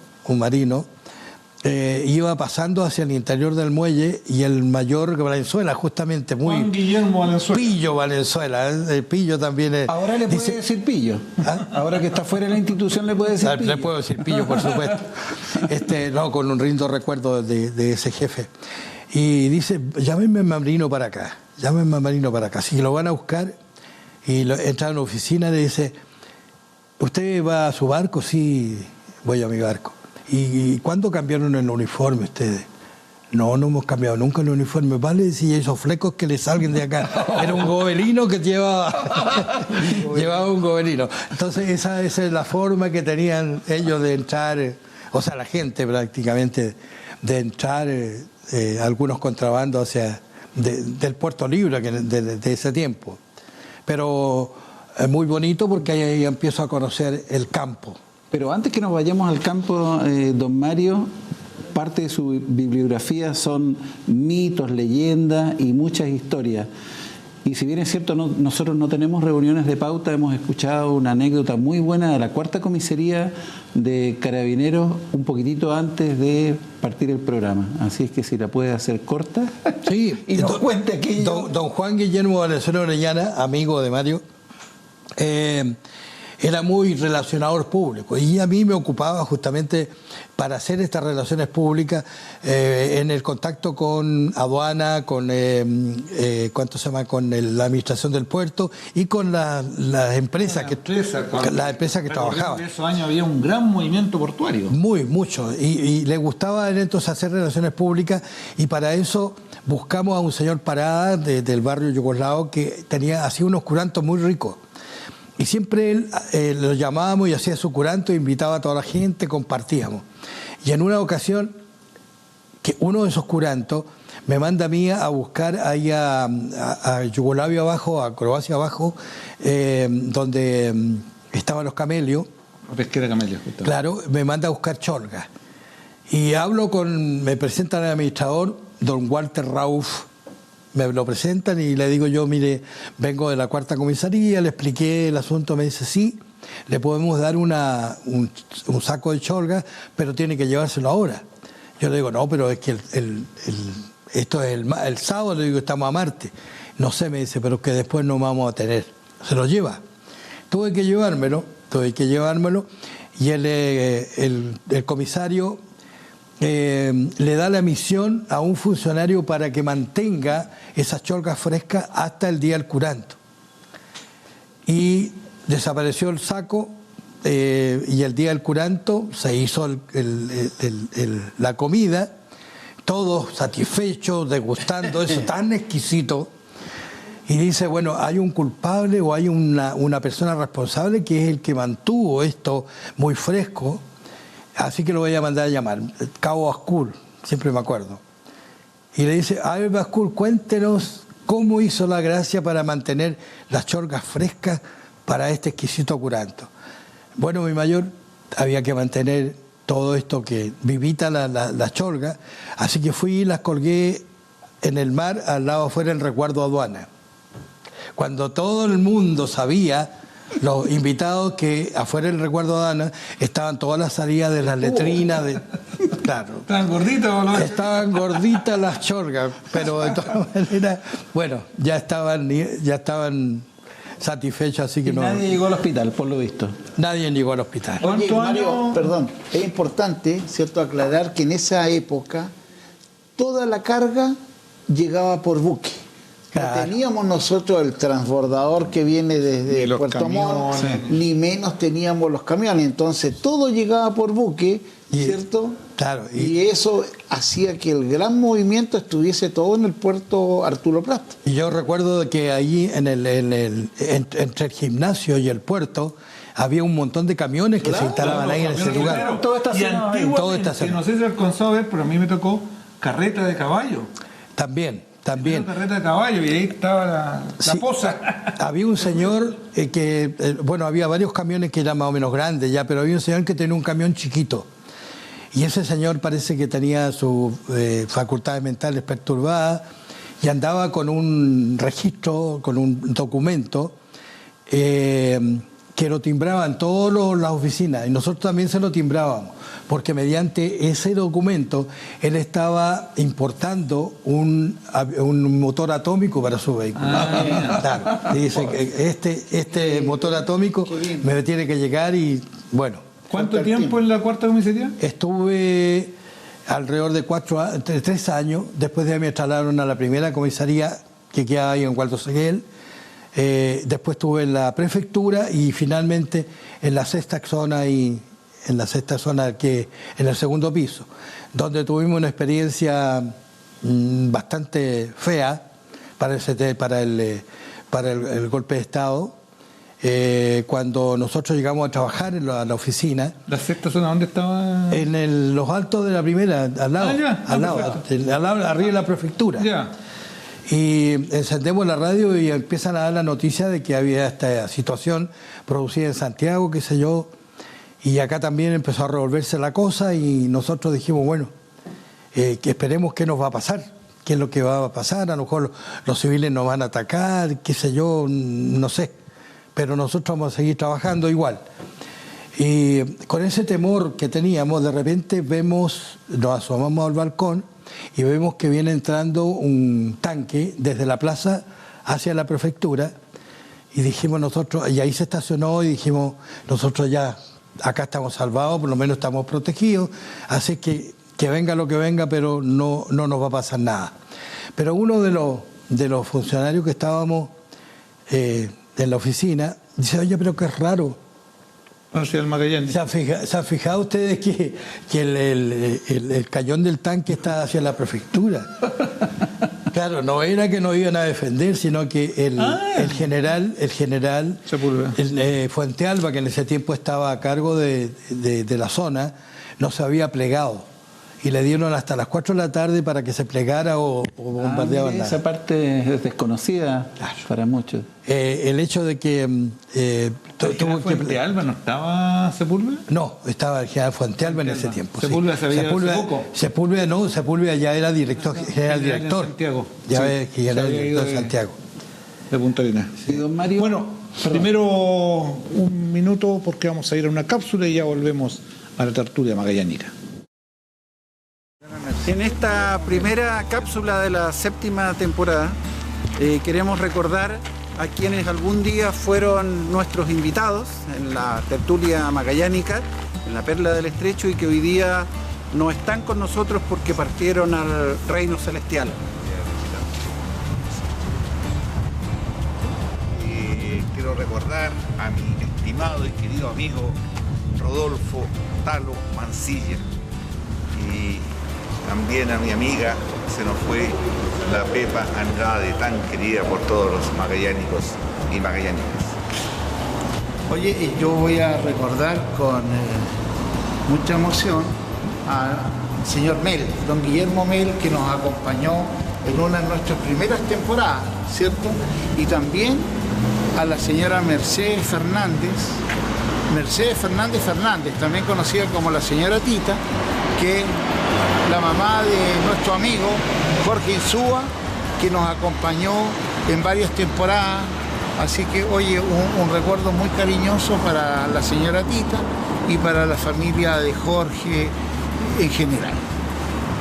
iba pasando hacia el interior del muelle y el mayor Valenzuela, justamente, Juan Guillermo Valenzuela. Pillo Valenzuela, Pillo también es. Ahora le puede decir Pillo. Ahora que está fuera de la institución le puede decir Pillo. Le puedo decir Pillo, por supuesto. No, con un lindo recuerdo de ese jefe. Y dice, llámenme Marino para acá. Si lo van a buscar y entra a una oficina, le dice, ¿usted va a su barco? Sí, voy a mi barco. ¿Y cuándo cambiaron el uniforme ustedes? No hemos cambiado nunca el uniforme. Vale, si esos flecos que le salgan de acá. Era un gobelino que llevaba un gobelino. Entonces esa es la forma que tenían ellos de entrar, o sea, la gente prácticamente, de entrar algunos contrabandos hacia del Puerto Libre de ese tiempo. Pero es muy bonito porque ahí empiezo a conocer el campo. Pero antes que nos vayamos al campo, don Mario, parte de su bibliografía son mitos, leyendas y muchas historias. Y si bien es cierto, nosotros no tenemos reuniones de pauta, hemos escuchado una anécdota muy buena de la 4ª comisaría de Carabineros un poquitito antes de partir el programa. Así es que si la puede hacer corta. Sí, y nos cuente aquello. Don Juan Guillermo Valenzuela Orellana, amigo de Mario, era muy relacionador público y a mí me ocupaba justamente para hacer estas relaciones públicas en el contacto con aduana, con ¿cuánto se llama? Con la administración del puerto y con las empresas que trabajaban. En esos años había un gran movimiento portuario. Mucho. Y le gustaba entonces hacer relaciones públicas y para eso buscamos a un señor Parada del barrio yugoslavo que hacía unos curantos muy ricos. Y siempre él lo llamábamos y hacía su curanto, invitaba a toda la gente, compartíamos. Y en una ocasión, que uno de esos curantos me manda a mí a buscar ahí a Yugoslavia abajo, a Croacia abajo, donde estaban los camelios. La pesquera de camelios. Claro, me manda a buscar cholgas. Y me presentan al administrador, don Walter Rauf. Me lo presentan y le digo yo, mire, vengo de la 4ª comisaría, le expliqué el asunto, me dice, sí, le podemos dar un saco de cholga, pero tiene que llevárselo ahora. Yo le digo, no, pero es que esto es el sábado, le digo, estamos a martes. No sé, me dice, pero que después no vamos a tener. Se lo lleva. Tuve que llevármelo y el comisario le da la misión a un funcionario para que mantenga esas cholgas frescas hasta el día del curanto. Y desapareció el saco y el día del curanto se hizo la comida, todos satisfechos, degustando eso tan exquisito. Y dice, bueno, hay un culpable o hay una persona responsable que es el que mantuvo esto muy fresco. Así que lo voy a mandar a llamar, Cabo Ascul, siempre me acuerdo. Y le dice, a ver, Ascul, cuéntenos cómo hizo la gracia para mantener las cholgas frescas para este exquisito curanto. Bueno, mi mayor, había que mantener todo esto que vivita las cholgas, así que fui y las colgué en el mar, al lado afuera del resguardo aduana. Cuando todo el mundo sabía, los invitados, que afuera del resguardo aduana estaban todas las salidas de las letrinas, claro. ¿Estaban gorditos o no? Estaban gorditas las cholgas, pero de todas maneras, bueno, ya estaban satisfechos, así que y no. Nadie llegó al hospital, por lo visto. Nadie llegó al hospital. Oye, Mario, perdón, es importante, ¿cierto?, aclarar que en esa época toda la carga llegaba por buque. Claro. No teníamos nosotros el transbordador que viene desde Puerto Montt, ni menos teníamos los camiones. Entonces todo llegaba por buque, ¿cierto? Claro. Y eso hacía que el gran movimiento estuviese todo en el puerto Arturo Prat. Y yo recuerdo que ahí entre el gimnasio y el puerto había un montón de camiones que se instalaban ahí en ese lugar. Todo estacionado. No sé si alcanzó a ver, pero a mí me tocó carreta de caballo. También. Una carreta de caballo y ahí estaba la poza. Había un señor había varios camiones que eran más o menos grandes ya, pero había un señor que tenía un camión chiquito. Y ese señor parece que tenía sus facultades mentales perturbadas y andaba con un registro, con un documento que lo timbraban todas las oficinas y nosotros también se lo timbrábamos, porque mediante ese documento él estaba importando un motor atómico para su vehículo. Claro, y dice que este motor atómico me tiene que llegar y bueno. ¿Cuánto tiempo en la 4ª comisaría? Estuve alrededor de 3 años, después de ahí me trasladaron a la 1ª comisaría que queda ahí en Waldo Seguel. Después estuve en la prefectura y finalmente en la 6ª zona que en el 2.º piso, donde tuvimos una experiencia bastante fea para el golpe de Estado. Cuando nosotros llegamos a trabajar en la oficina. ¿La 6ª zona dónde estaba? En los altos de la 1ª, al lado, arriba de la prefectura. Ya. Y encendemos la radio y empiezan a dar la noticia de que había esta situación producida en Santiago, qué sé yo, y acá también empezó a revolverse la cosa y nosotros dijimos, bueno, que esperemos qué nos va a pasar, qué es lo que va a pasar, a lo mejor los civiles nos van a atacar, qué sé yo, no sé, pero nosotros vamos a seguir trabajando igual. Y con ese temor que teníamos, de repente nos asomamos al balcón y vemos que viene entrando un tanque desde la plaza hacia la prefectura y dijimos nosotros, y ahí se estacionó y dijimos, nosotros ya acá estamos salvados, por lo menos estamos protegidos, así que venga lo que venga, pero no nos va a pasar nada. Pero uno de los funcionarios que estábamos en la oficina dice, oye, pero qué raro. Hacia el Magallanes. ¿Se han fijado ustedes que el cañón del tanque está hacia la prefectura? Claro, no era que nos iban a defender, sino que el general Fuente Alba, que en ese tiempo estaba a cargo de la zona, no se había plegado. Y le dieron hasta las 4 de la tarde para que se plegara o bombardeaban nada. Esa parte es desconocida, claro, para muchos. El hecho de que... ¿Fuente Alba no estaba Sepúlveda? No, estaba el general Fuente Alba en ese tiempo. ¿Sepúlveda se había ido hace poco? Sepúlveda ya era general director. Santiago. Ya era el director de Santiago. De Punta Arenas. Sí, don Mario. Bueno, primero un minuto porque vamos a ir a una cápsula y ya volvemos a la tertulia magallánica. En esta primera cápsula de la 7ª temporada queremos recordar a quienes algún día fueron nuestros invitados en la tertulia magallánica, en la Perla del Estrecho, y que hoy día no están con nosotros porque partieron al reino celestial. Quiero recordar a mi estimado y querido amigo Rodolfo Talo Mancilla, y también a mi amiga, se nos fue la Pepa Andrade, tan querida por todos los magallánicos y magallánicas. Oye, yo voy a recordar con mucha emoción al señor Mel, don Guillermo Mel, que nos acompañó en una de nuestras primeras temporadas, ¿cierto? Y también a la señora Mercedes Fernández, también conocida como la señora Tita, que la mamá de nuestro amigo Jorge Insúa, que nos acompañó en varias temporadas. Así que, oye, un recuerdo muy cariñoso para la señora Tita y para la familia de Jorge en general.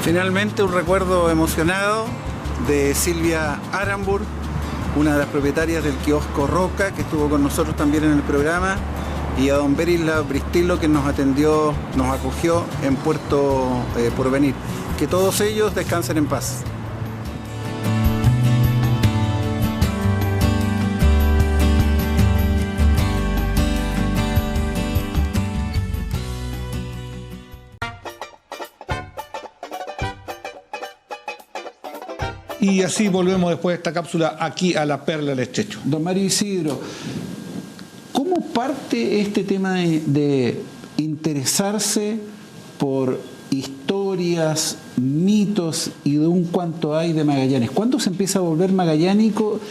Finalmente, un recuerdo emocionado de Silvia Arambur, una de las propietarias del kiosco Roca, que estuvo con nosotros también en el programa, y a don Berisla Bristilo, que nos atendió, nos acogió en Puerto Porvenir. Que todos ellos descansen en paz. Y así volvemos después de esta cápsula aquí a la Perla del Estrecho. Don Mario Isidro, ¿cómo parte este tema de interesarse por historias, mitos y de un cuanto hay de Magallanes? ¿Cuándo se empieza a volver magallánico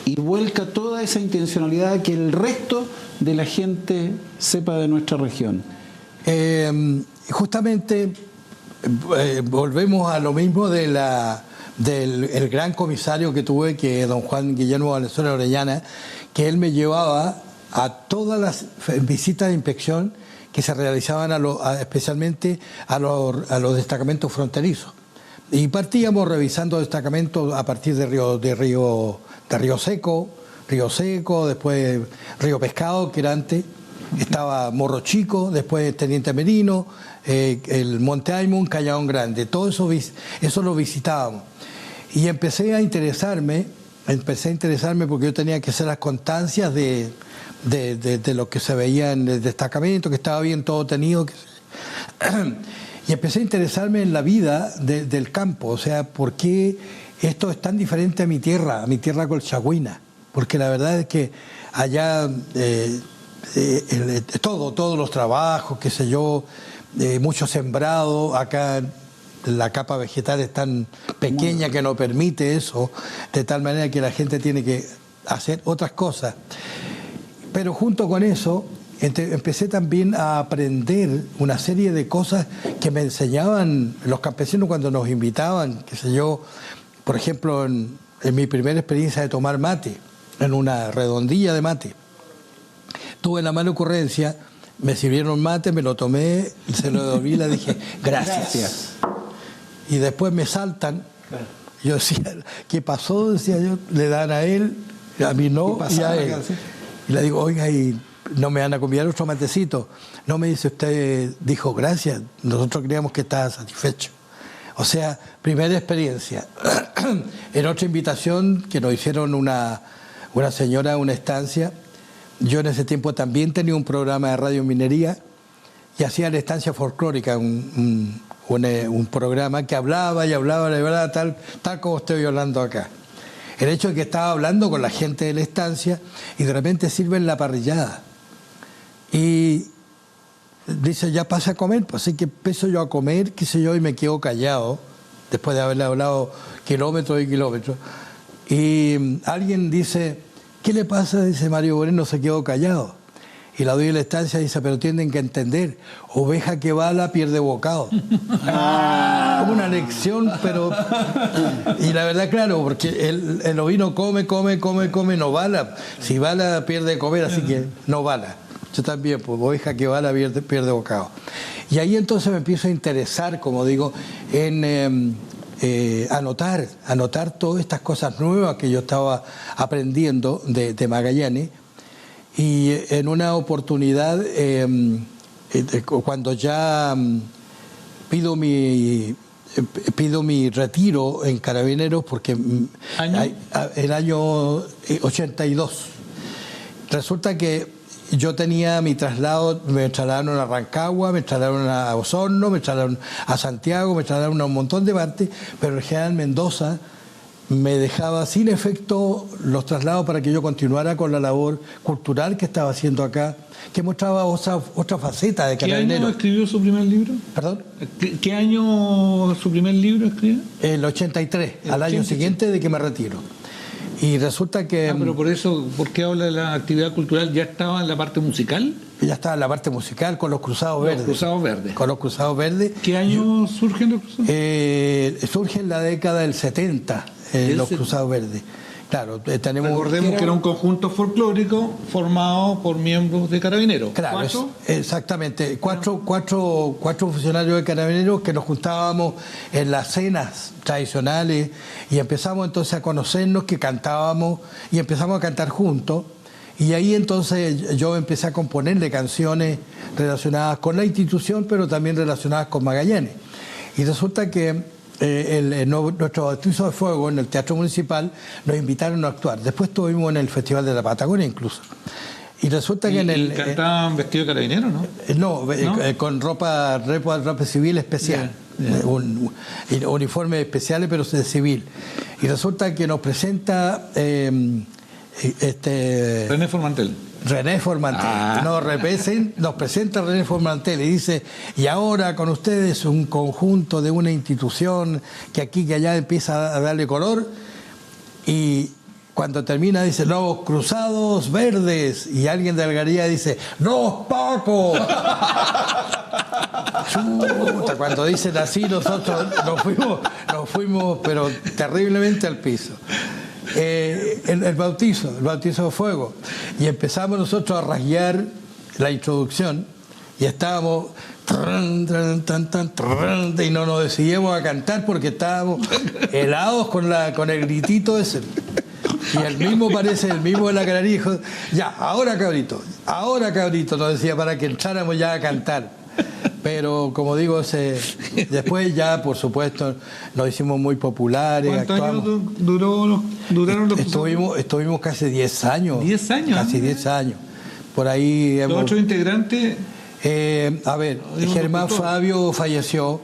y vuelca toda esa intencionalidad a que el resto de la gente sepa de nuestra región? Justamente volvemos a lo mismo del gran comisario que tuve, que don Juan Guillermo Valenzuela Orellana, que él me llevaba a todas las visitas de inspección que se realizaban especialmente a los destacamentos fronterizos. Y partíamos revisando destacamentos a partir de Río Seco, después Río Pescado, que era antes, estaba Morro Chico, después Teniente Merino, el Monte Aymon, Callao Grande, todo eso lo visitábamos. Y empecé a interesarme porque yo tenía que hacer las constancias de lo que se veía en el destacamento, que estaba bien todo tenido. Y empecé a interesarme en la vida del campo, o sea, ¿por qué esto es tan diferente a mi tierra colchagüina? Porque la verdad es que allá todos los trabajos, qué sé yo, mucho sembrado, acá la capa vegetal es tan pequeña que no permite eso, de tal manera que la gente tiene que hacer otras cosas. Pero junto con eso empecé también a aprender una serie de cosas que me enseñaban los campesinos cuando nos invitaban, qué sé yo, por ejemplo, en mi primera experiencia de tomar mate, en una redondilla de mate. Tuve la mala ocurrencia, me sirvieron mate, me lo tomé, se lo devolví y le dije, gracias. Y después me saltan. Yo decía, ¿qué pasó? Decía yo, le dan a él, A mí no, y a él. así. Y le digo, oiga, ¿y no me van a convidar otro matecito? No, me dice, usted dijo gracias, nosotros creíamos que estaba satisfecho. O sea, primera experiencia. En otra invitación que nos hicieron una señora a una estancia, yo en ese tiempo también tenía un programa de radio minería y hacía la estancia folclórica, un programa que hablaba y hablaba de verdad, tal como estoy hablando acá. El hecho de que estaba hablando con la gente de la estancia y de repente sirven la parrillada. Y dice, ya pasa a comer, pues así que empiezo yo a comer, qué sé yo, y me quedo callado, después de haberle hablado kilómetros y kilómetros. Y alguien dice, ¿qué le pasa? Dice Mario Moreno, se quedó callado. Y la doy de la estancia y dice, pero tienen que entender, oveja que bala pierde bocado. Una lección, pero... Y la verdad, claro, porque el ovino come, no bala. Si bala, pierde de comer, así que no bala. Yo también, pues oveja que bala pierde bocado. Y ahí entonces me empiezo a interesar, como digo, en anotar todas estas cosas nuevas que yo estaba aprendiendo de Magallanes. Y en una oportunidad, cuando ya pido mi retiro en Carabineros, porque el año 82, resulta que yo tenía mi traslado, me trasladaron a Rancagua, me trasladaron a Osorno, me trasladaron a Santiago, me trasladaron a un montón de partes, pero el general Mendoza me dejaba sin efecto los traslados para que yo continuara con la labor cultural que estaba haciendo acá, que mostraba otra faceta de Carabineros. ¿Qué año escribió su primer libro? ¿Perdón? ¿Qué año su primer libro escribió? El 83, al año siguiente de que me retiro. Y resulta que... pero por eso, ¿por qué habla de la actividad cultural? ¿Ya estaba en la parte musical? Ya estaba en la parte musical con los Cruzados Verdes. Con los Cruzados Verdes. ¿Qué año surgen los Cruzados? Surge en la década del 70. Los Cruzados Verdes. Claro, recordemos que era un conjunto folclórico formado por miembros de Carabineros. Claro, exactamente. Cuatro funcionarios de Carabineros que nos juntábamos en las cenas tradicionales y empezamos entonces a conocernos, que cantábamos y empezamos a cantar juntos. Y ahí entonces yo empecé a componerle canciones relacionadas con la institución, pero también relacionadas con Magallanes. Y resulta que nuestro bautizo de fuego en el Teatro Municipal nos invitaron a actuar. Después estuvimos en el Festival de la Patagonia incluso. Y resulta que ¿Y cantaban vestido de carabinero, no? No, con ropa civil especial. Uniformes especiales, pero de civil. Y resulta que nos presenta René Formantel. Nos presenta René Formantel y dice, y ahora con ustedes un conjunto de una institución que aquí que allá empieza a darle color, y cuando termina dice, los Cruzados Verdes, y alguien de Algaría dice, ¡los Paco! Chuta, cuando dicen así nosotros nos fuimos pero terriblemente al piso. El bautizo de fuego, y empezamos nosotros a rasguear la introducción y estábamos y no nos decidíamos a cantar porque estábamos helados con el gritito ese. Y el mismo de la canaria dijo, ya, ahora cabrito, nos decía para que entráramos ya a cantar. Pero como digo, después ya por supuesto nos hicimos muy populares. ¿Cuántos años duraron los Cruzados? Estuvimos casi 10 años. ¿10 años? Casi 10 años. Por ahí ¿Los otros integrantes? Germán Fabio falleció.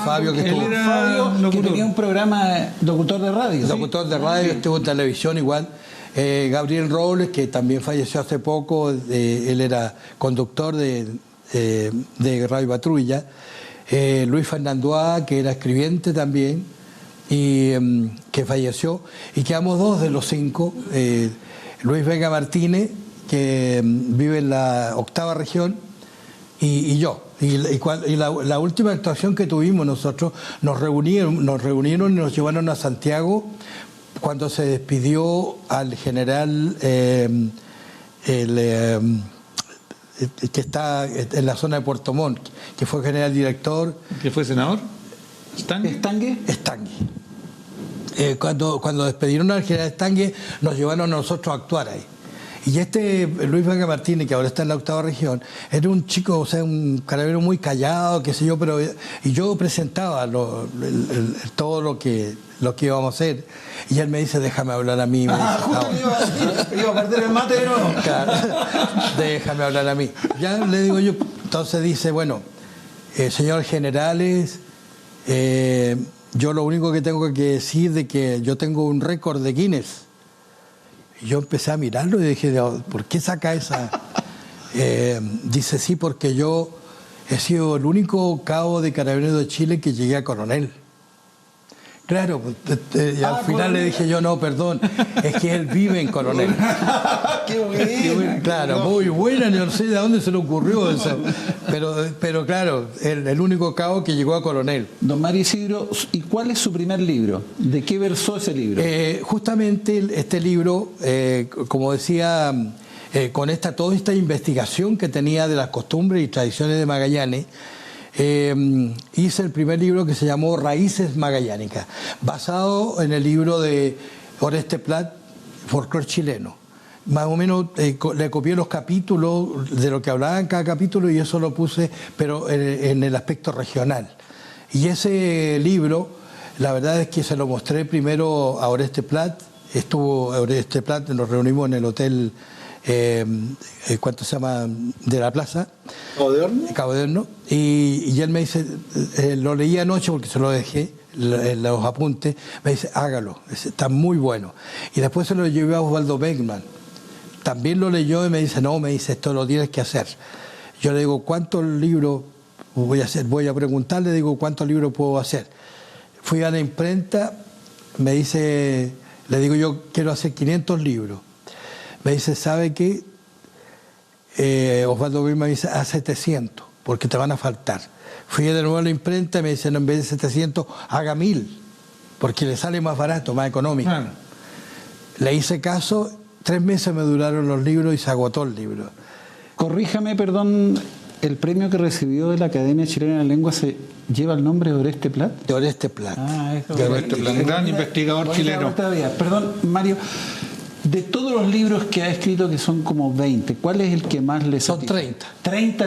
Fabio, que tenía un programa locutor de radio. Locutor de radio, estuvo en televisión igual. Gabriel Robles, que también falleció hace poco, él era conductor de Radio Patrulla. Luis Fernandoa, que era escribiente también, y que falleció. Y quedamos dos de los 5. Luis Vega Martínez, que vive en la 8ª región, y yo. Y la última actuación que tuvimos nosotros, nos reunieron y nos llevaron a Santiago cuando se despidió al general que está en la zona de Puerto Montt, que fue general director. ¿Que fue senador? ¿Estangue? Estangue. cuando despidieron al general Estangue, nos llevaron a nosotros a actuar ahí. Y Luis Vega Martínez, que ahora está en la 8ª región, era un chico, o sea, un carabinero muy callado, qué sé yo, y yo presentaba todo lo que íbamos a hacer. Y él me dice, déjame hablar a mí. Justo iba a perder el mate de nuevo. Claro, déjame hablar a mí. Ya le digo yo, entonces dice, bueno, señores generales, yo lo único que tengo que decir de que yo tengo un récord de Guinness. Y yo empecé a mirarlo y dije, ¿por qué saca esa? Dice, sí, porque yo he sido el único cabo de Carabineros de Chile que llegué a coronel. Claro, y al final le dije yo, no, perdón, es que él vive en Coronel. ¡Qué bueno! Claro, muy buena, no sé de dónde se le ocurrió eso. Pero claro, el único cabo que llegó a Coronel. Don Mario Isidro, ¿y cuál es su primer libro? ¿De qué versó ese libro? Justamente este libro, como decía, con toda esta investigación que tenía de las costumbres y tradiciones de Magallanes, hice el primer libro que se llamó Raíces Magallánicas, basado en el libro de Oreste Plat, Folclor Chileno. Más o menos le copié los capítulos de lo que hablaba en cada capítulo y eso lo puse, pero en el aspecto regional. Y ese libro, la verdad es que se lo mostré primero a Oreste Plat. Estuvo Oreste Plat, nos reunimos en el hotel ¿cuánto se llama? De la plaza Cabo de Horno, y él me dice, lo leí anoche porque se lo dejé los apuntes, me dice, hágalo, está muy bueno. Y después se lo llevé a Osvaldo Beckman, también lo leyó y me dice, no, me dice, esto lo tienes que hacer. Yo le digo, ¿cuántos libros voy a hacer? Voy a preguntarle, digo, ¿cuántos libros puedo hacer? Fui a la imprenta, me dice, le digo, yo quiero hacer 500 libros. Me dice, ¿sabe qué? Osvaldo Beckman me dice, a 700, porque te van a faltar. Fui de nuevo a la imprenta y me dice, no, en vez de 700, haga 1000, porque le sale más barato, más económico. Le hice caso, 3 meses me duraron los libros y se agotó el libro. Corríjame, perdón, ¿el premio que recibió de la Academia Chilena de la Lengua se lleva el nombre de Oreste Plat? De Oreste Plat. De Oreste Plat, un gran investigador chileno. Perdón, Mario, de todos los libros que ha escrito, que son como 20, ¿cuál es el que más le satisface? Son 30. 30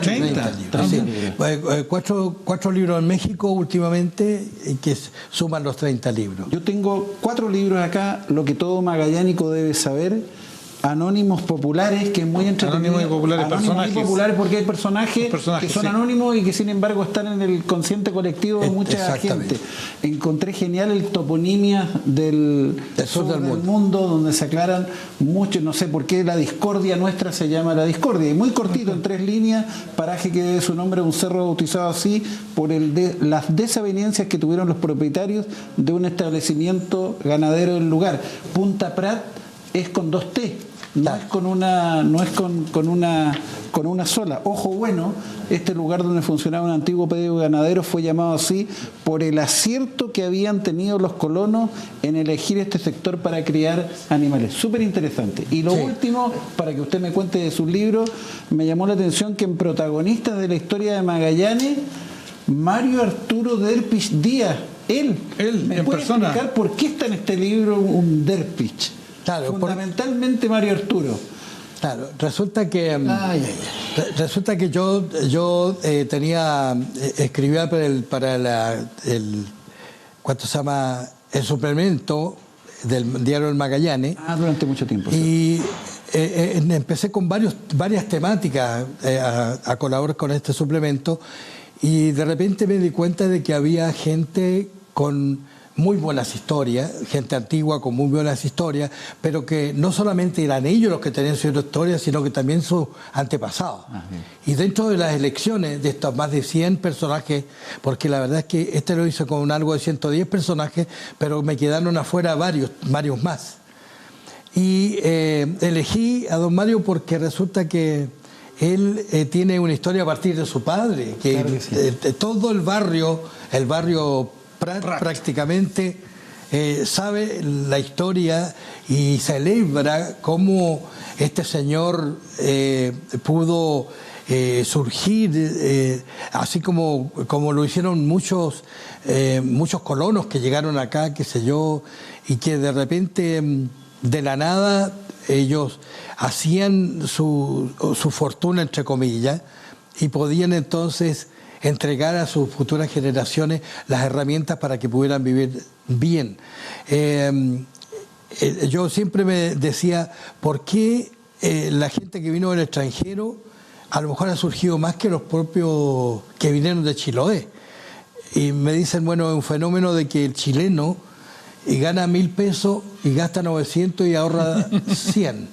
libros. 4 libros en México últimamente que suman los 30 libros. Yo tengo 4 libros acá, lo que todo magallánico debe saber. Anónimos populares, que es muy entretenido. Anónimos y populares, personajes. Anónimos y populares porque hay personajes que son anónimos y que sin embargo están en el consciente colectivo de mucha gente. Encontré genial el Toponimia del sur del mundo, donde se aclaran mucho, no sé por qué la discordia nuestra se llama La Discordia. Y muy cortito, en 3 líneas, paraje que debe su nombre a un cerro bautizado así por las desavenencias que tuvieron los propietarios de un establecimiento ganadero del lugar. Punta Prat es con 2 T. No es con una sola. Ojo bueno, este lugar donde funcionaba un antiguo predio ganadero fue llamado así por el acierto que habían tenido los colonos en elegir este sector para criar animales. Súper interesante. Y lo último, para que usted me cuente de su libro, me llamó la atención que en protagonistas de la historia de Magallanes, Mario Arturo Derpich Díaz, él ¿me puede explicar por qué está en este libro un Derpich? Claro, fundamentalmente Mario Arturo. Claro, resulta que yo escribía para el ¿cuánto se llama? El suplemento del diario El Magallanes. Durante mucho tiempo. Y empecé con varias temáticas a colaborar con este suplemento y de repente me di cuenta de que había gente con muy buenas historias, gente antigua con muy buenas historias, pero que no solamente eran ellos los que tenían sus historias, sino que también sus antepasados. Y dentro de las elecciones de estos más de 100 personajes, porque la verdad es que lo hice con algo de 110 personajes, pero me quedaron afuera varios más. Y elegí a don Mario porque resulta que él tiene una historia a partir de su padre, que todo el barrio Prat prácticamente sabe la historia y celebra cómo este señor pudo surgir, así como lo hicieron muchos colonos que llegaron acá, qué sé yo, y que de repente, de la nada, ellos hacían su fortuna, entre comillas, y podían entonces entregar a sus futuras generaciones las herramientas para que pudieran vivir bien. Yo siempre me decía, ¿por qué la gente que vino del extranjero a lo mejor ha surgido más que los propios que vinieron de Chiloé? Y me dicen, bueno, es un fenómeno de que el chileno gana 1.000 pesos y gasta 900 y ahorra 100.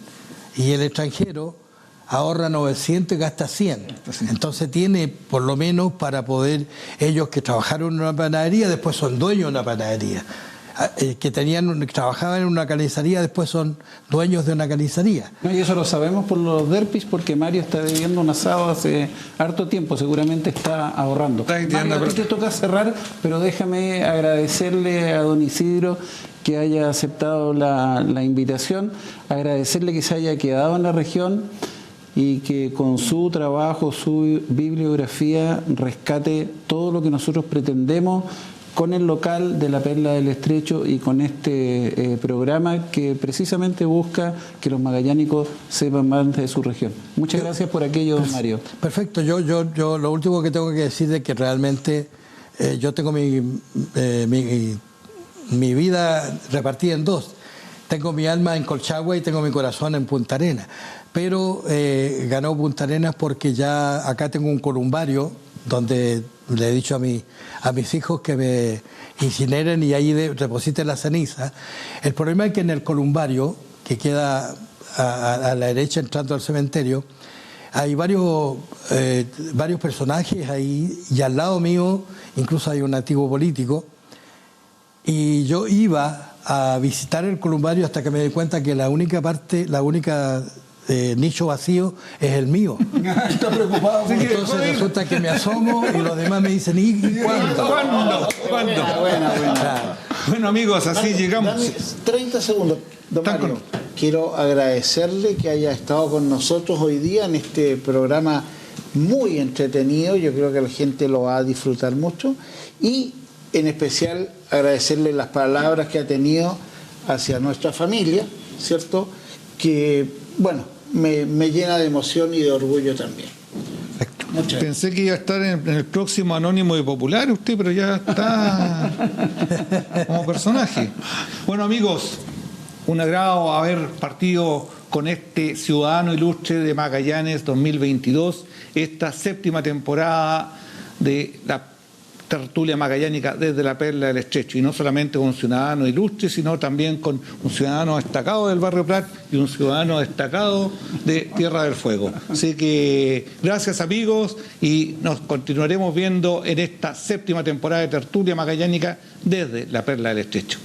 Y el extranjero ahorra 900 y gasta 100. Entonces tiene por lo menos para poder, ellos que trabajaron en una panadería, después son dueños de una panadería. Que trabajaban en una carnicería, después son dueños de una carnicería. No, y eso lo sabemos por los derpis, porque Mario está debiendo un asado hace harto tiempo, seguramente está ahorrando. Mario, a ti te toca cerrar, pero déjame agradecerle a don Isidro que haya aceptado la invitación, agradecerle que se haya quedado en la región y que con su trabajo, su bibliografía, rescate todo lo que nosotros pretendemos con el local de la Perla del Estrecho y con este programa que precisamente busca que los magallánicos sepan más de su región. Muchas gracias por aquello, don Mario. Perfecto. Yo lo último que tengo que decir es que realmente yo tengo mi vida repartida en dos. Tengo mi alma en Colchagua y tengo mi corazón en Punta Arenas. Pero ganó Punta Arenas porque ya acá tengo un columbario donde le he dicho a mis hijos que me incineren y ahí depositen la ceniza. El problema es que en el columbario, que queda a la derecha entrando al cementerio, hay varios personajes ahí, y al lado mío incluso hay un antiguo político, y yo iba a visitar el columbario hasta que me di cuenta que la única nicho vacío es el mío. Está preocupado. Entonces resulta que me asomo y los demás me dicen, ¿y cuándo? ¿Cuándo? Bueno, amigos, así llegamos. Dame 30 segundos, don Mario. Quiero agradecerle que haya estado con nosotros hoy día en este programa muy entretenido. Yo creo que la gente lo va a disfrutar mucho. Y en especial agradecerle las palabras que ha tenido hacia nuestra familia, ¿cierto? Que, bueno, me llena de emoción y de orgullo también. Pensé que iba a estar en el próximo Anónimo de Popular usted, pero ya está como personaje. Bueno, amigos, un agrado haber partido con este Ciudadano Ilustre de Magallanes 2022, esta 7ª temporada de la tertulia magallánica desde la Perla del Estrecho, y no solamente con un ciudadano ilustre, sino también con un ciudadano destacado del barrio Prat y un ciudadano destacado de Tierra del Fuego. Así que gracias, amigos, y nos continuaremos viendo en esta 7ª temporada de tertulia magallánica desde la Perla del Estrecho.